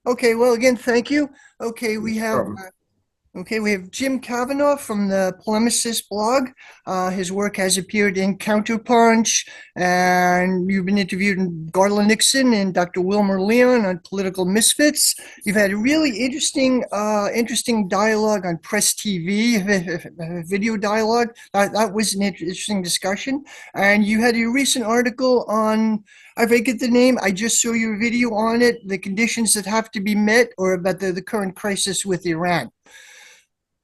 Okay, well, again, thank you. Okay, we have Um, we have Jim Kavanagh from the Polemicist blog. His work has appeared in Counterpunch, and you've been interviewed in Garland Nixon and Dr. Wilmer Leon on Political Misfits. You've had a really interesting dialogue on Press TV, video dialogue. That was an interesting discussion. And you had a recent article on, I forget the name, I just saw your video on it, the conditions that have to be met, or about the current crisis with Iran.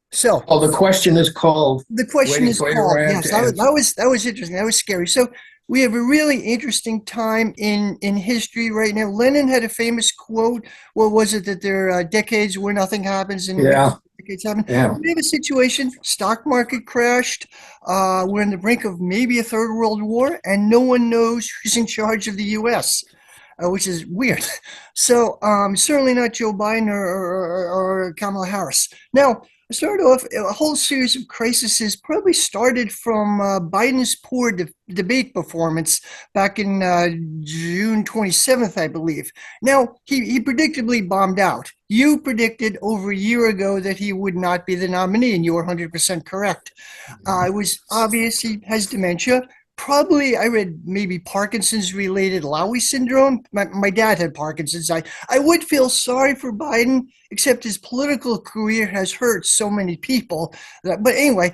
So well, the question is called the question "Waiting is for called, Iran yes, to Answer." that was interesting. That was scary. So we have a really interesting time in history right now. Lenin had a famous quote. What was it? That there are decades where nothing happens and Yeah, decades happen. yeah. We have a situation. Stock market crashed. We're on the brink of maybe a third world war, and no one knows who's in charge of the U.S. Which is weird. So certainly not Joe Biden or Kamala Harris. Now, I started off a whole series of crises. Probably started from Biden's poor debate performance back in June 27th, I believe. Now, he predictably bombed out. You predicted over a year ago that he would not be the nominee, and you were 100% correct. It was obvious he has dementia. Probably, I read maybe Parkinson's related Lowy syndrome. My dad had Parkinson's. I would feel sorry for Biden, except his political career has hurt so many people. But anyway,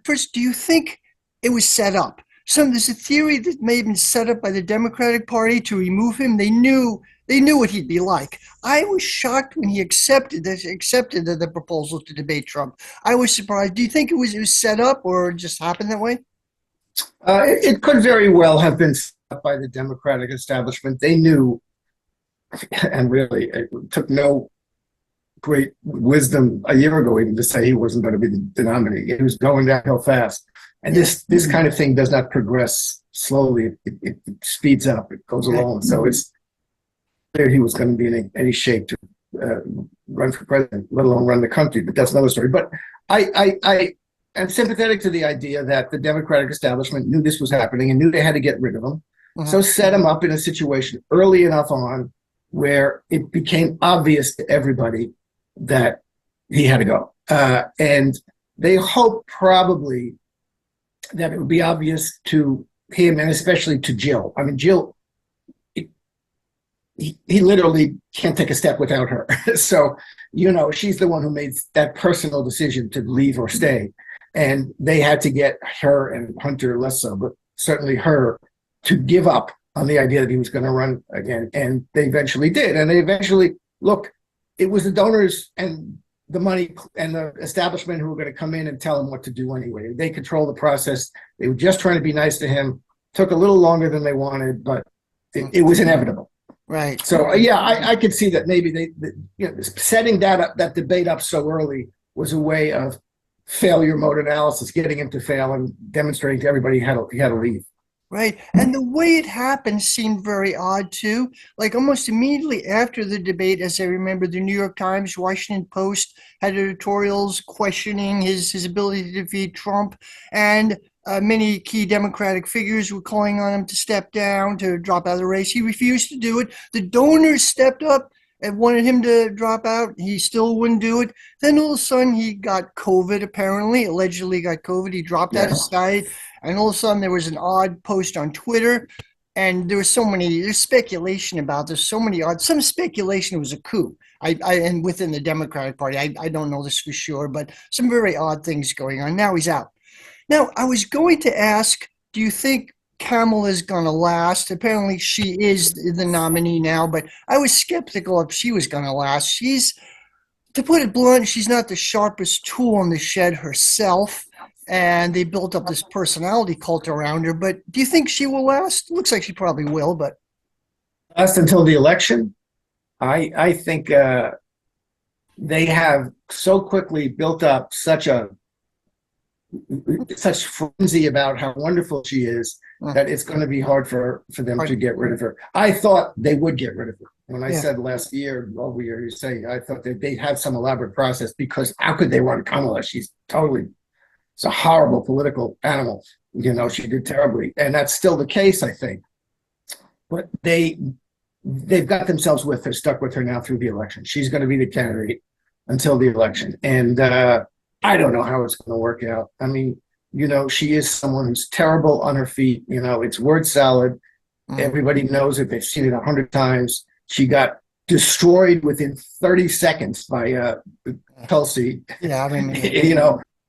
first, do you think it was set up? There's a theory that may have been set up by the Democratic Party to remove him. They knew what he'd be like. I was shocked when he accepted the proposal to debate Trump. I was surprised. Do you think it was set up or just happened that way? It could very well have been set up by the Democratic establishment. They knew, and really, it took no great wisdom a year ago even to say he wasn't going to be the nominee. He was going downhill fast, and Yeah. this kind of thing does not progress slowly. It speeds up. It goes Okay. along. So it's clear he was going to be in any shape to uh, run for president, let alone run the country. But that's another story. But I am sympathetic to the idea that the Democratic establishment knew this was happening and knew they had to get rid of him. Uh-huh. So set him up in a situation early enough on where it became obvious to everybody that he had to go. And they hoped probably that it would be obvious to him and especially to Jill. I mean, Jill, he literally can't take a step without her. So, she's the one who made that personal decision to leave or stay. And they had to get her, and Hunter less so, but certainly her, to give up on the idea that he was going to run again. And they eventually did. And they eventually, look, it was the donors and the money and the establishment who were going to come in and tell him what to do anyway. They control the process. They were just trying to be nice to him. Took a little longer than they wanted, but it was inevitable. Right. So yeah, I could see that maybe setting that debate up so early was a way of failure mode analysis, getting him to fail and demonstrating to everybody he had to leave. Right. And the way it happened seemed very odd too. Like almost immediately after the debate, as I remember, the New York Times, Washington Post had editorials questioning his ability to defeat Trump. And many key Democratic figures were calling on him to step down, to drop out of the race. He refused to do it. The donors stepped up and wanted him to drop out. He still wouldn't do it. Then all of a sudden he got COVID, apparently, allegedly got COVID. He dropped out Yeah. of site. And all of a sudden there was an odd post on Twitter. And there's speculation about this, so many odd, some speculation it was a coup. And within the Democratic Party, I don't know this for sure, but some very odd things going on. Now he's out. Now, I was going to ask, do you think Kamala's going to last? Apparently, she is the nominee now, but I was skeptical if she was going to last. To put it blunt, she's not the sharpest tool in the shed herself, and they built up this personality cult around her. But do you think she will last? Looks like she probably will, but Last until the election, I think they have so quickly built up such frenzy about how wonderful she is that it's going to be hard for them to get rid of her. I thought they would get rid of her. When I yeah, said last year, over year, you say, I thought that they'd have some elaborate process because how could they run Kamala? It's a horrible political animal. She did terribly. And that's still the case, I think. But they they've got themselves with her, stuck with her now through the election. She's going to be the candidate until the election. And I don't know how it's going to work out. I mean, she is someone who's terrible on her feet. It's word salad. Everybody knows it. They've seen it 100 times. She got destroyed within 30 seconds by Tulsi. Yeah, I mean,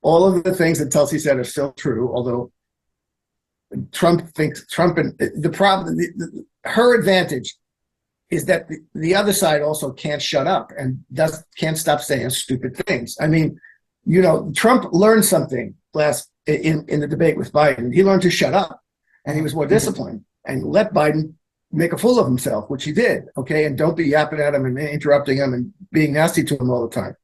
all of the things that Tulsi said are still true, although Trump and the problem, her advantage is that the other side also can't shut up and can't stop saying stupid things. I mean, Trump learned something in the debate with Biden. He learned to shut up, and he was more disciplined and let Biden make a fool of himself, which he did. Okay, and don't be yapping at him and interrupting him and being nasty to him all the time.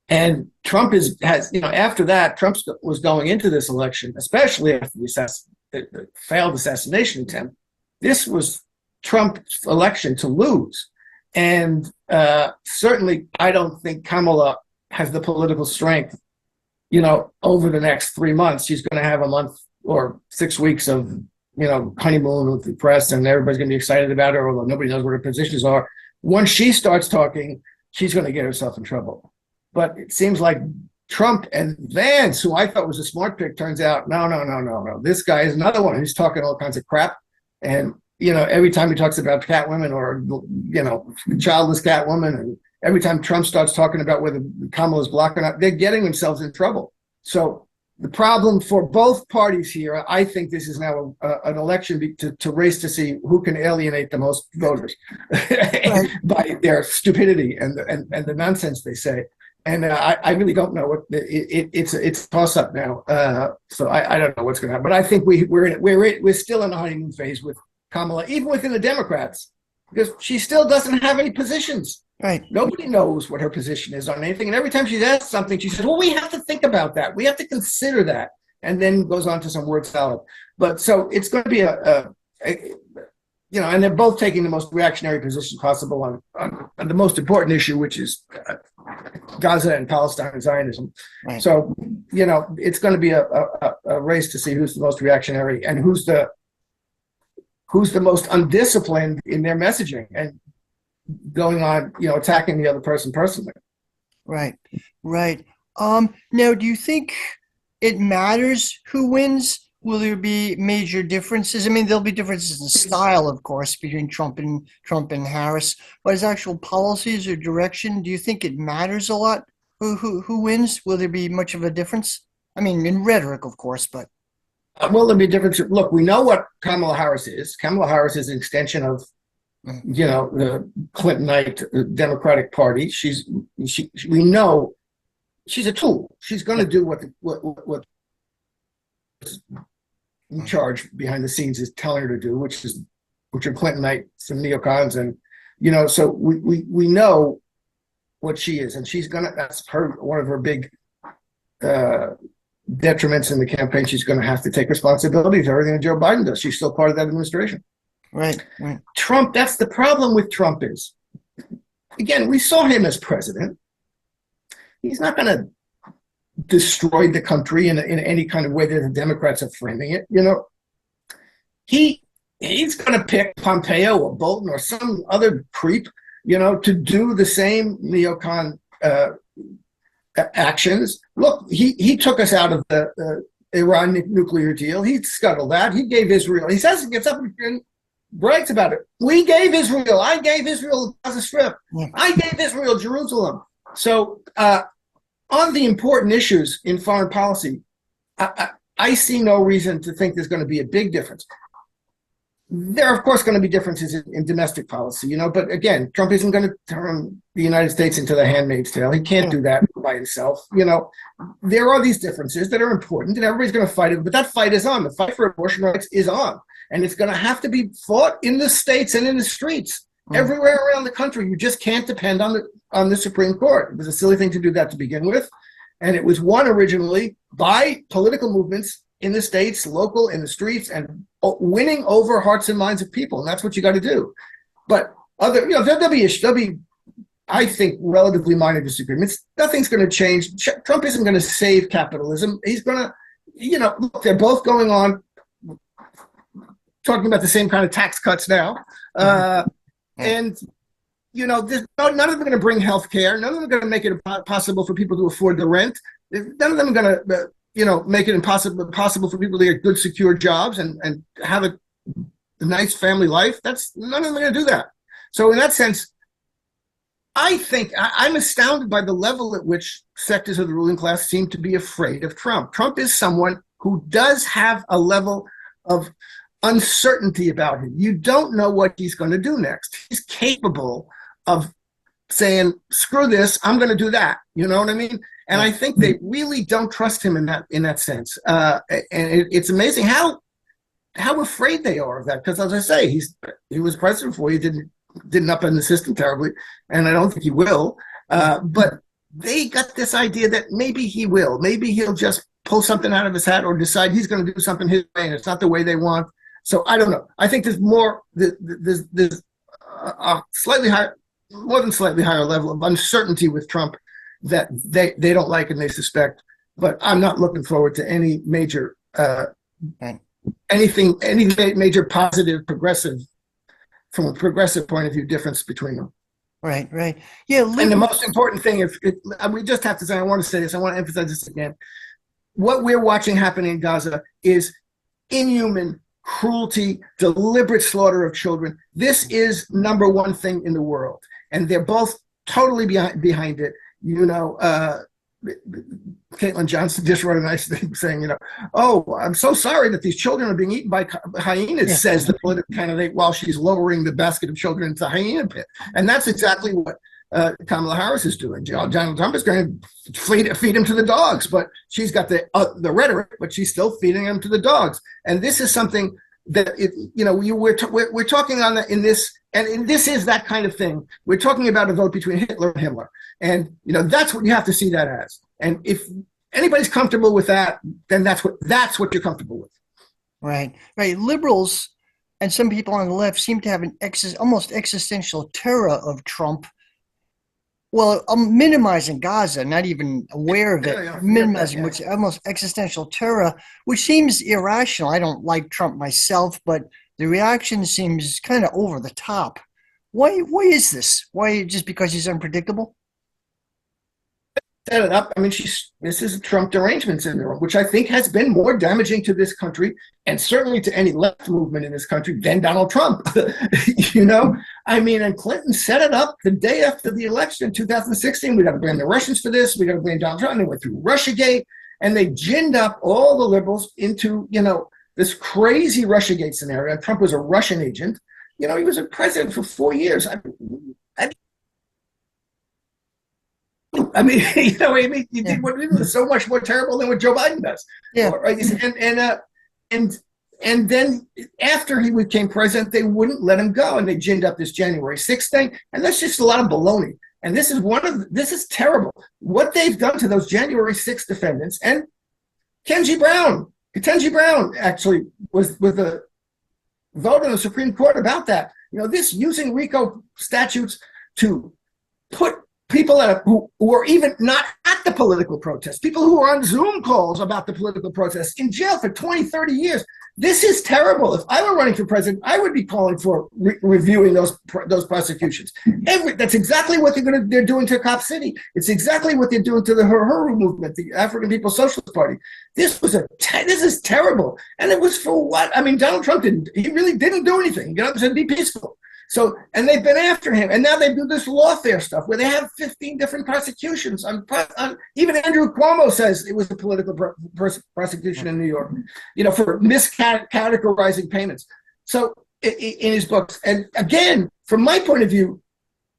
And Trump has after that, Trump was going into this election, especially after the failed assassination attempt. This was Trump's election to lose. And certainly, I don't think Kamala has the political strength, over the next 3 months. She's going to have a month or 6 weeks of, honeymoon with the press, and everybody's going to be excited about her, although nobody knows what her positions are. Once she starts talking, she's going to get herself in trouble. But it seems like Trump and Vance, who I thought was a smart pick, turns out, no. This guy is another one who's talking all kinds of crap. And, every time he talks about Catwomen or, childless Catwoman, and every time Trump starts talking about whether Kamala's blocking up, they're getting themselves in trouble. So the problem for both parties here, I think this is now an election to race to see who can alienate the most voters by their stupidity and the nonsense they say. And I really don't know what it's a toss up now. So I don't know what's going to happen. But I think we're still in the honeymoon phase with Kamala, even within the Democrats, because she still doesn't have any positions. Right. Nobody knows what her position is on anything. And every time she's asked something, she says, well, we have to think about that. We have to consider that. And then goes on to some word salad. But so it's going to be and they're both taking the most reactionary position possible on the most important issue, which is Gaza and Palestine and Zionism. Right. So, it's going to be a race to see who's the most reactionary and who's the most undisciplined in their messaging and going on, attacking the other person personally. Right. Now, do you think it matters who wins? Will there be major differences? I mean, there'll be differences in style, of course, between Trump and Harris. But as actual policies or direction, do you think it matters a lot who wins? Will there be much of a difference? I mean, in rhetoric, of course, but. Well, there'll be a difference. Look, we know what Kamala Harris is. Kamala Harris is an extension of, the Clintonite Democratic Party. We know she's a tool. She's going to do what in charge behind the scenes is telling her to do, which are Clintonites and neocons, and so we know what she is, and that's one of her big detriments in the campaign. She's going to have to take responsibility for everything that Joe Biden does. She's still part of that administration. Right. Trump, that's the problem with Trump is, again, we saw him as president. He's not going to destroy the country in any kind of way that the Democrats are framing it. He's going to pick Pompeo or Bolton or some other creep, to do the same neocon actions. Look, he took us out of the Iran nuclear deal. He scuttled that. He gave Israel. He says he gets up and brags about it. We gave Israel. I gave Israel the Gaza Strip. Yeah. I gave Israel Jerusalem. So on the important issues in foreign policy, I see no reason to think there's going to be a big difference. There are, of course, going to be differences in domestic policy, but again, Trump isn't going to turn the United States into the Handmaid's Tale. He can't do that by himself. There are these differences that are important, and everybody's going to fight it, but that fight is on. The fight for abortion rights is on, and it's going to have to be fought in the states and in the streets. Everywhere around the country. You just can't depend on the Supreme Court. It was a silly thing to do that to begin with, and it was won originally by political movements in the states, local, in the streets, and winning over hearts and minds of people. And that's what you got to do. But there'll be, I think, relatively minor disagreements. Nothing's going to change. Trump isn't going to save capitalism. He's going to, look, they're both going on talking about the same kind of tax cuts now. And, none of them are going to bring health care. None of them are going to make it possible for people to afford the rent. None of them are going to, make it impossible for people to get good, secure jobs and have a nice family life. None of them are going to do that. So in that sense, I think I'm astounded by the level at which sectors of the ruling class seem to be afraid of Trump. Trump is someone who does have a level of uncertainty about him. You don't know what he's going to do next. He's capable of saying, screw this, I'm going to do that. You know what I mean? And I think they really don't trust him in that sense. And it's amazing how afraid they are of that. Because as I say, he was president before. He didn't upend the system terribly, and I don't think he will. But they got this idea that maybe he will. Maybe he'll just pull something out of his hat or decide he's going to do something his way, and it's not the way they want. So I don't know. I think there's a slightly higher, more than slightly higher level of uncertainty with Trump that they don't like and they suspect. But I'm not looking forward to any major any major positive progressive, from a progressive point of view, difference between them. Right. Yeah. And the most important thing, we just have to say, I want to say this, I want to emphasize this again. What we're watching happening in Gaza is inhuman cruelty, deliberate slaughter of children. This is number one thing in the world. And they're both totally behind it. Caitlin Johnson just wrote a nice thing saying, oh, I'm so sorry that these children are being eaten by hyenas, says the political candidate while she's lowering the basket of children into the hyena pit. And that's exactly what Kamala Harris is doing. Donald Trump is going to feed him to the dogs, but she's got the rhetoric, but she's still feeding him to the dogs. And this is something that we're talking on in this, and this is that kind of thing. We're talking about a vote between Hitler and Himmler, and that's what you have to see that as. And if anybody's comfortable with that, then that's what you're comfortable with. Right. Liberals and some people on the left seem to have an almost existential terror of Trump. Well, I'm minimizing Gaza, not even aware of it, minimizing, which almost existential terror, which seems irrational. I don't like Trump myself, but the reaction seems kind of over the top. Why is this? Why, just because he's unpredictable? Set it up. I mean, this is Trump derangement syndrome, which I think has been more damaging to this country and certainly to any left movement in this country than Donald Trump. I mean, and Clinton set it up the day after the election in 2016. We got to blame the Russians for this. We got to blame Donald Trump. And they went through Russiagate, and they ginned up all the liberals into this crazy Russiagate scenario. And Trump was a Russian agent. He was a president for 4 years. I mean, he did what he was so much more terrible than what Joe Biden does. Yeah. And then after he became president, they wouldn't let him go, and they ginned up this January 6th thing, and that's just a lot of baloney. And this is terrible. What they've done to those January 6th defendants, and Ketanji Brown actually was with a vote in the Supreme Court about that. This using RICO statutes to put people who are even not at the political protest, people who are on Zoom calls about the political protest, in jail for 20, 30 years. This is terrible. If I were running for president, I would be calling for reviewing those prosecutions. That's exactly what they're doing to Cop City. It's exactly what they're doing to the Uhuru movement, the African People's Socialist Party. This is terrible. And it was for what? I mean, Donald Trump really didn't do anything. He got up and said, be peaceful. So, and they've been after him, and now they do this lawfare stuff where they have 15 different prosecutions. Even Andrew Cuomo says it was a political prosecution in New York, for miscategorizing payments. So, in his books, and again, from my point of view,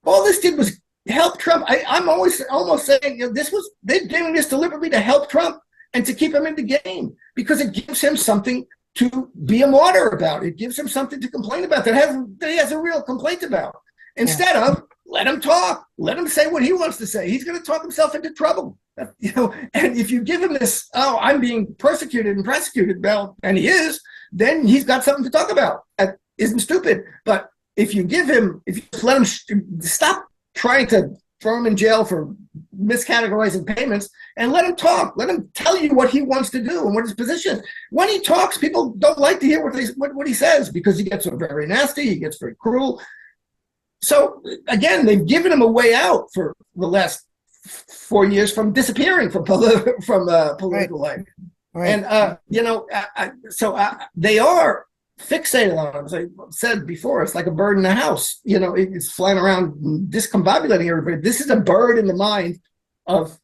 all this did was help Trump. I'm always almost saying they're doing this deliberately to help Trump and to keep him in the game, because it gives him something to be a martyr about. It gives him something to complain about that he has a real complaint about. Instead of let him talk, let him say what he wants to say. He's going to talk himself into trouble. And if you give him this, I'm being persecuted and prosecuted, well, and he is, then he's got something to talk about. That isn't stupid. But if you let him stop trying to throw him in jail for miscategorizing payments, and let him talk. Let him tell you what he wants to do and what his position is. When he talks, people don't like to hear what he says because he gets very nasty, he gets very cruel. So again, they've given him a way out for the last 4 years from disappearing from political life. Right. And they are fixated on him. As I said before, it's like a bird in a house. It's flying around discombobulating everybody. This is a bird in the mind of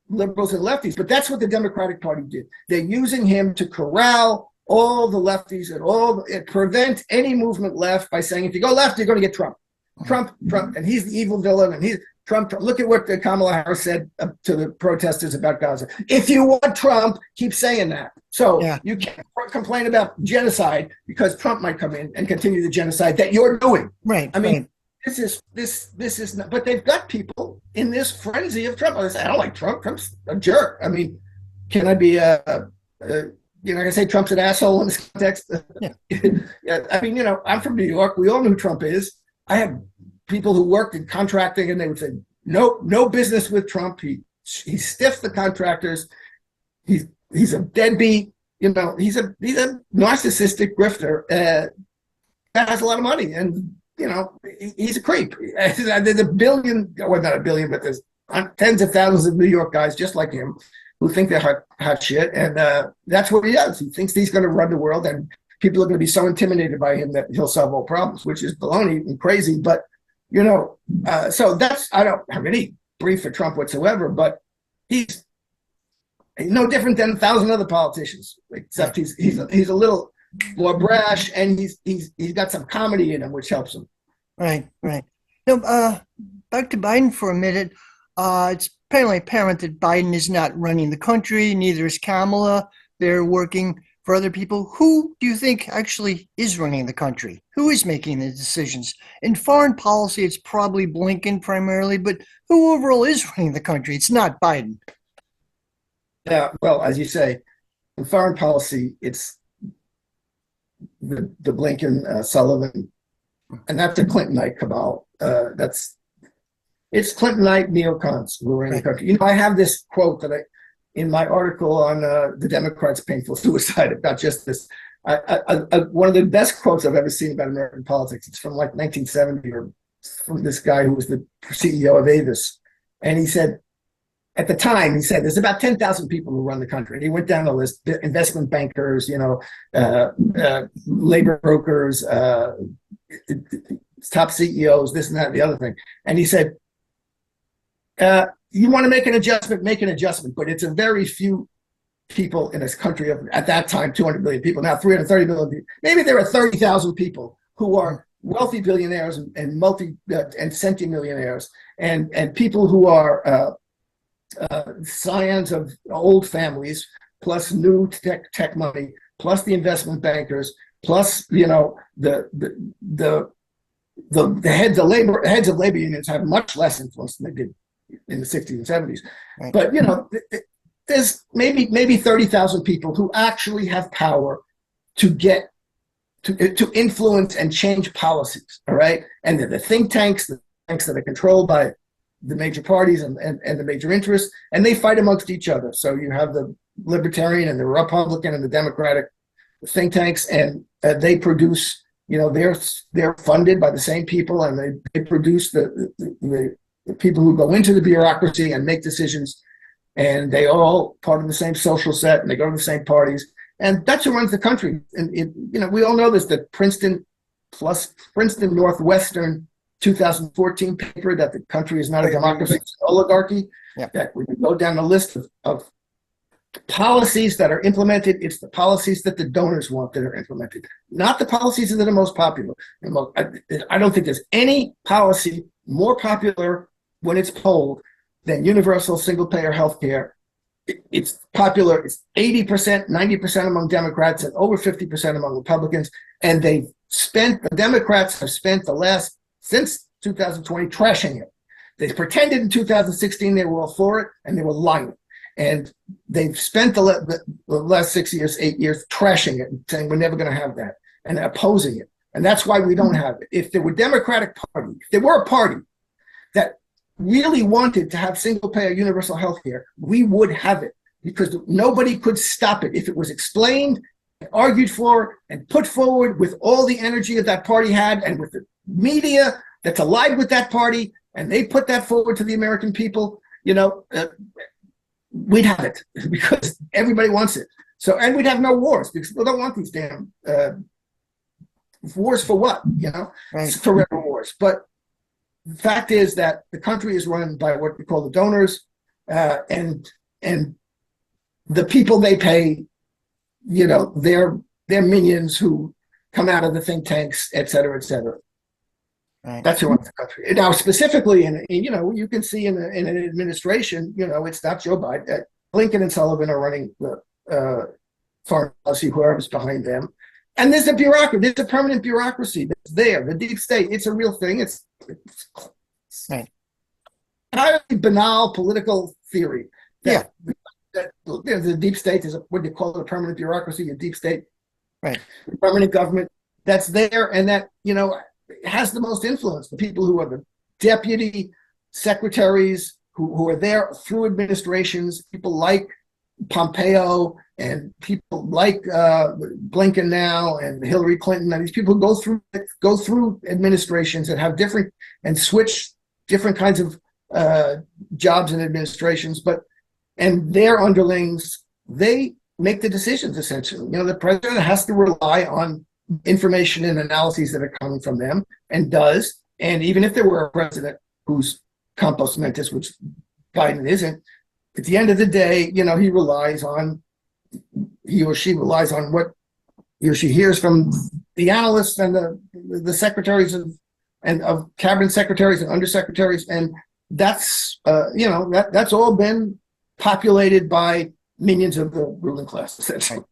liberals and lefties. But that's what the Democratic Party did. They're using him to corral all the lefties and prevent any movement left by saying, if you go left, you're going to get Trump. Trump, and he's the evil villain, and he's Trump. Look at what Kamala Harris said to the protesters about Gaza. If you want Trump, keep saying that. So you can't complain about genocide because Trump might come in and continue the genocide that you're doing. Right. I mean, this is not, but they've got people in this frenzy of Trump. I say, I don't like Trump. Trump's a jerk. I mean, can I be I say Trump's an asshole in this context. I mean, I'm from New York. We all know who Trump is. I have people who worked in contracting, and they would say, no business with Trump. He stiffed the contractors. He's a deadbeat. He's a narcissistic grifter that has a lot of money, and he's a creep. There's a billion, well, not a billion, but there's tens of thousands of New York guys just like him who think they're hot shit, and that's what he does. He thinks he's going to run the world, and people are going to be so intimidated by him that he'll solve all problems, which is baloney and crazy. But, so I don't have any brief for Trump whatsoever, but he's no different than 1,000 other politicians, except he's a little more brash, and he's got some comedy in him, which helps him. Right. Now, back to Biden for a minute. It's apparently apparent that Biden is not running the country, neither is Kamala. They're working for other people. Who do you think actually is running the country? Who is making the decisions? In foreign policy, it's probably Blinken primarily, but who overall is running the country? It's not Biden. Yeah, well, as you say, in foreign policy, it's the Blinken, Sullivan, and that's the Clintonite cabal. It's Clintonite neocons who are in the country. I have this quote that in my article on the Democrats' painful suicide about just this. One of the best quotes I've ever seen about American politics. It's from like 1970, or from this guy who was the CEO of Avis. And he said, at the time, there's about 10,000 people who run the country. And he went down the list: investment bankers, labor brokers, top CEOs, this and that and the other thing. And he said, you want to make an adjustment, but it's a very few people in this country of, at that time, 200 million people, now 330 million people. Maybe there are 30,000 people who are wealthy billionaires and and centimillionaires, and people who are scions of old families, plus new tech money, plus the investment bankers, plus the heads of labor unions have much less influence than they did in the 60s and 70s. Right. But there's maybe 30,000 people who actually have power to get to influence and change policies. All right, and the think tanks that are controlled by the major parties and the major interests, and they fight amongst each other. So you have the Libertarian and the Republican and the Democratic think tanks, and they produce. They're funded by the same people, and they produce the people who go into the bureaucracy and make decisions, and they all part of the same social set, and they go to the same parties, and that's who runs the country. And we all know this. The Princeton Northwestern 2014 paper that the country is not a democracy, it's an oligarchy. Yeah. That we can go down the list of policies that are implemented. It's the policies that the donors want that are implemented, not the policies that are most popular. I don't think there's any policy more popular when it's polled than universal single-payer health care. It's popular. It's 80%, 90% among Democrats, and over 50% among Republicans. And the Democrats have spent since 2020 trashing it. They pretended in 2016 they were all for it, and they were lying. And they've spent the last 8 years trashing it and saying we're never going to have that, and opposing it. And that's why we don't have it. If there were a party that really wanted to have single-payer universal health care, we would have it, because nobody could stop it if it was explained, argued for, and put forward with all the energy that that party had, and with the media that's allied with that party, and they put that forward to the American people. We'd have it because everybody wants it. So, and we'd have no wars because people don't want these damn wars for what, Right. forever wars. But the fact is that the country is run by what we call the donors, and the people they pay, they're minions who come out of the think tanks, et cetera, et cetera. Right. That's who runs the country. Now, specifically, you can see in an administration, it's not Joe Biden. Blinken and Sullivan are running the foreign policy, whoever's behind them. And there's a bureaucracy. There's a permanent bureaucracy that's there. The deep state. It's a real thing. It's Right. highly banal political theory. Yeah. That the deep state is what do you call it? A permanent bureaucracy. A deep state. Right. Permanent government that's there, and that has the most influence. The people who are the deputy secretaries who are there through administrations, people like Pompeo and people like Blinken now and Hillary Clinton, and these people go through administrations that have different and switch different kinds of jobs and administrations, and their underlings, they make the decisions essentially. The president has to rely on information and analyses that are coming from them, and does. And even if there were a president who's compos mentis, which Biden isn't, at the end of the day, he or she relies on what he or she hears from the analysts and the secretaries of cabinet secretaries and undersecretaries, and that's that's all been populated by minions of the ruling class, essentially.